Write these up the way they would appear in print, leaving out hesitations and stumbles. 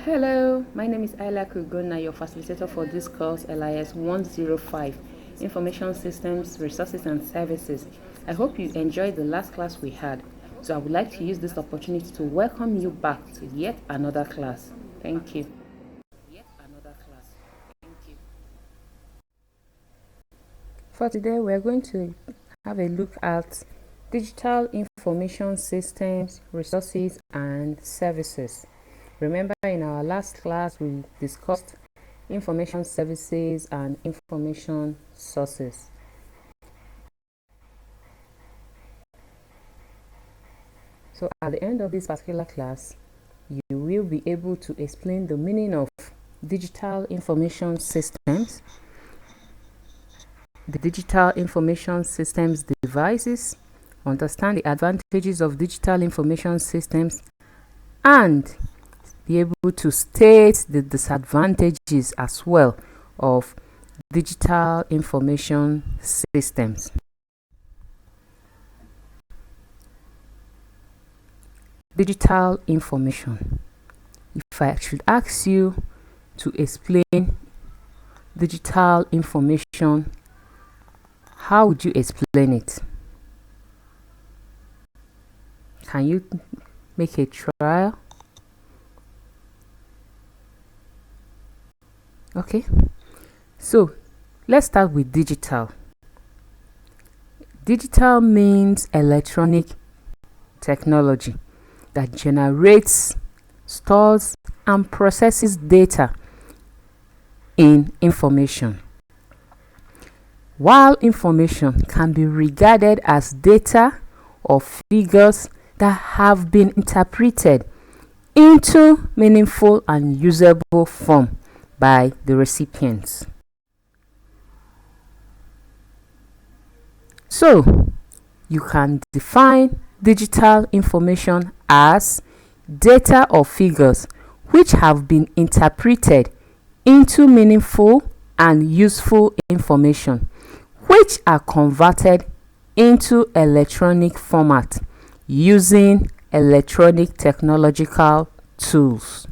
Hello, my name is Ayla Kuguna, your facilitator for this course LIS 105, Information Systems, Resources and Services. I hope you enjoyed the last class we had. So I would like to use this opportunity to welcome you back to yet another class. Thank you. For today, we're going to have a look at digital information systems, resources and services. Remember, in our last class, we discussed information services and information sources. So at the end of this particular class, you will be able to explain the meaning of digital information systems, the digital information systems devices, understand the advantages of digital information systems, and be able to state the disadvantages as well of digital information systems. Digital information. If I should ask you to explain digital information, how would you explain it? Can you make a trial? Okay, so let's start with digital. Digital means electronic technology that generates, stores, and processes data in information. While information can be regarded as data or figures that have been interpreted into meaningful and usable form by the recipients. So, you can define digital information as data or figures which have been interpreted into meaningful and useful information, which are converted into electronic format using electronic technological tools.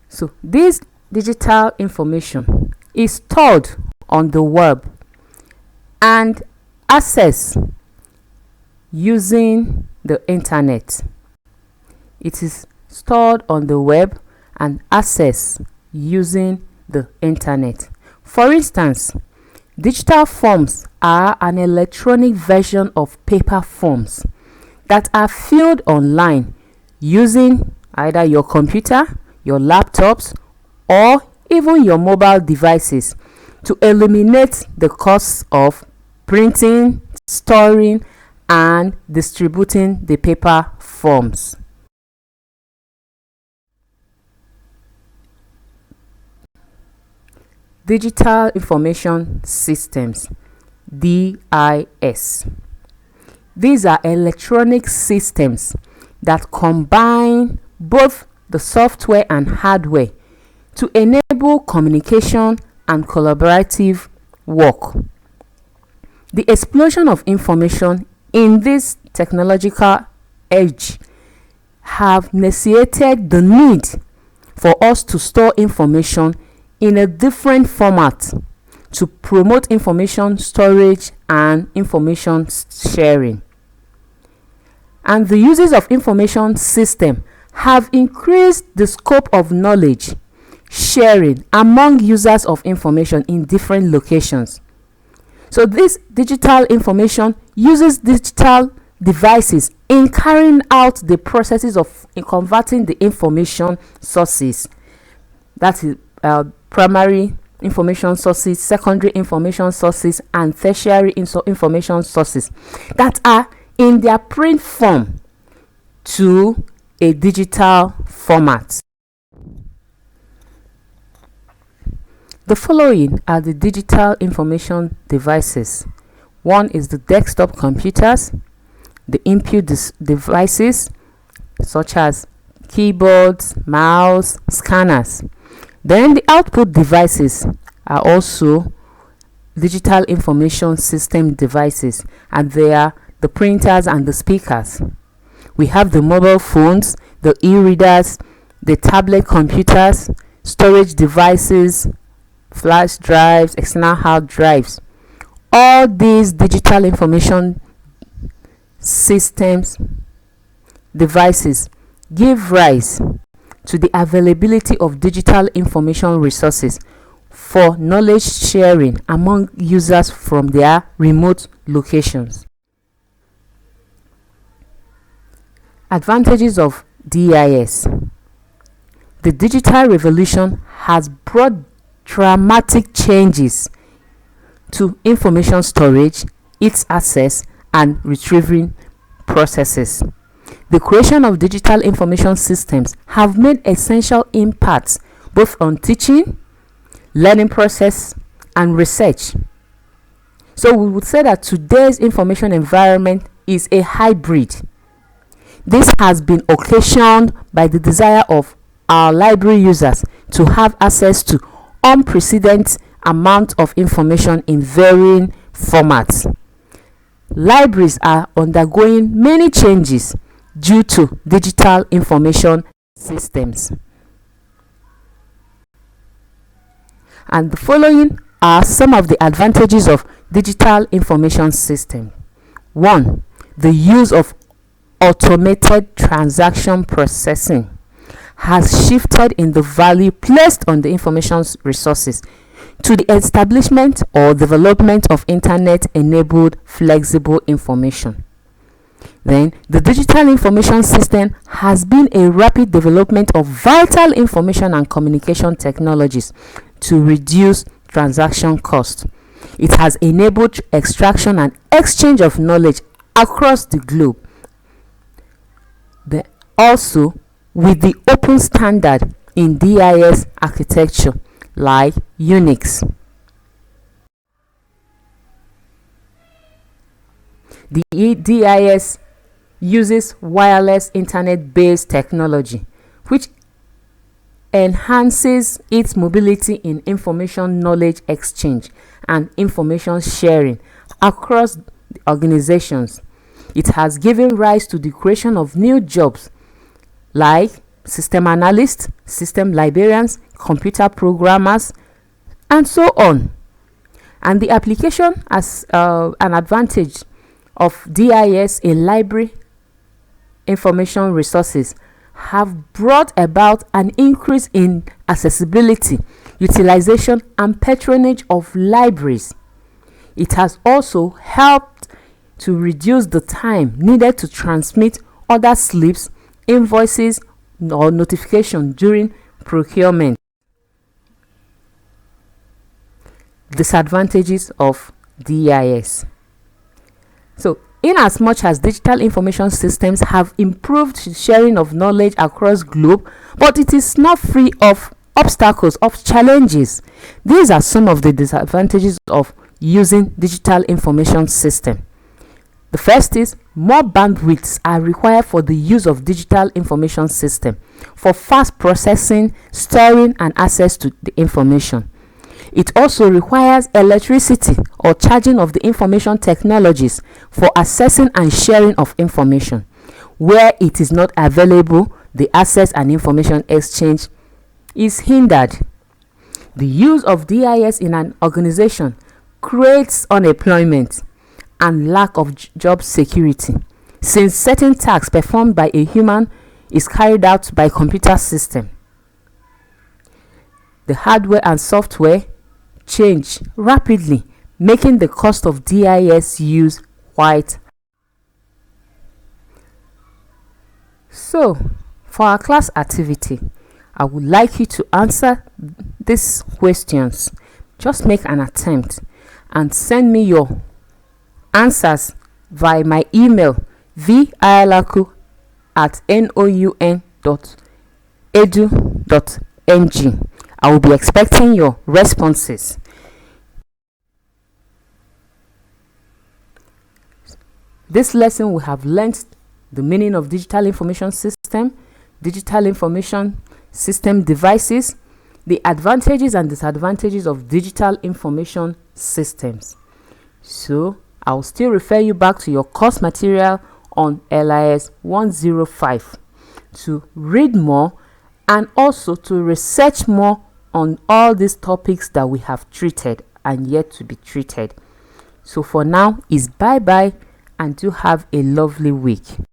So this digital information is stored on the web and accessed using the internet. It is stored on the web and accessed using the internet. For instance, digital forms are an electronic version of paper forms that are filled online using either your computer, your laptops, or even your mobile devices to eliminate the costs of printing, storing, and distributing the paper forms. Digital Information Systems, DIS. These are electronic systems that combine both the software and hardware to enable communication and collaborative work. The explosion of information in this technological age have necessitated the need for us to store information in a different format to promote information storage and information sharing. And the uses of information system have increased the scope of knowledge sharing among users of information in different locations. So this digital information uses digital devices in carrying out the processes of converting the information sources. That is primary information sources, secondary information sources, and tertiary information sources that are in their print form to a digital format. The following are the digital information devices. One is the desktop computers, the input devices such as keyboards, mouse, scanners. Then the output devices are also digital information system devices, and they are the printers and the speakers. We have the mobile phones, the e-readers, the tablet computers, storage devices, flash drives, external hard drives. All these digital information systems devices give rise to the availability of digital information resources for knowledge sharing among users from their remote locations. Advantages of DIS. The digital revolution has brought dramatic changes to information storage, its access, and retrieving processes. The creation of digital information systems have made essential impacts both on teaching, learning process, and research. So we would say that today's information environment is a hybrid. This has been occasioned by the desire of our library users to have access to unprecedented amount of information in varying formats. Libraries are undergoing many changes due to digital information systems. And the following are some of the advantages of digital information system. 1. The use of automated transaction processing has shifted in the value placed on the information resources to the establishment or development of internet-enabled flexible information. Then, the digital information system has been a rapid development of vital information and communication technologies to reduce transaction costs. It has enabled extraction and exchange of knowledge across the globe. Also, with the open standard in DIS architecture like Unix. The DIS uses wireless internet-based technology, which enhances its mobility in information knowledge exchange and information sharing across organizations. It has given rise to the creation of new jobs like system analysts, system librarians, computer programmers, and so on. And the application as an advantage of DIS in library information resources have brought about an increase in accessibility, utilization, and patronage of libraries. It has also helped to reduce the time needed to transmit order slips, invoices, or notification during procurement. Disadvantages of DIS. So, in as much as digital information systems have improved sharing of knowledge across globe, but it is not free of obstacles, of challenges. These are some of the disadvantages of using digital information system. The first is more bandwidths are required for the use of digital information system for fast processing, storing, and access to the information. It also requires electricity or charging of the information technologies for accessing and sharing of information. Where it is not available, the access and information exchange is hindered. The use of DIS in an organization creates unemployment and lack of job security, since certain tasks performed by a human is carried out by a computer system. The hardware and software change rapidly, making the cost of DIS use quite high. So, for our class activity, I would like you to answer these questions. Just make an attempt and send me your answers via my email vialaku@noun.edu.ng. I will be expecting your responses. This lesson we have learned the meaning of digital information system devices, the advantages and disadvantages of digital information systems. So I'll still refer you back to your course material on LIS 105 to read more and also to research more on all these topics that we have treated and yet to be treated. So for now is bye bye, and do have a lovely week.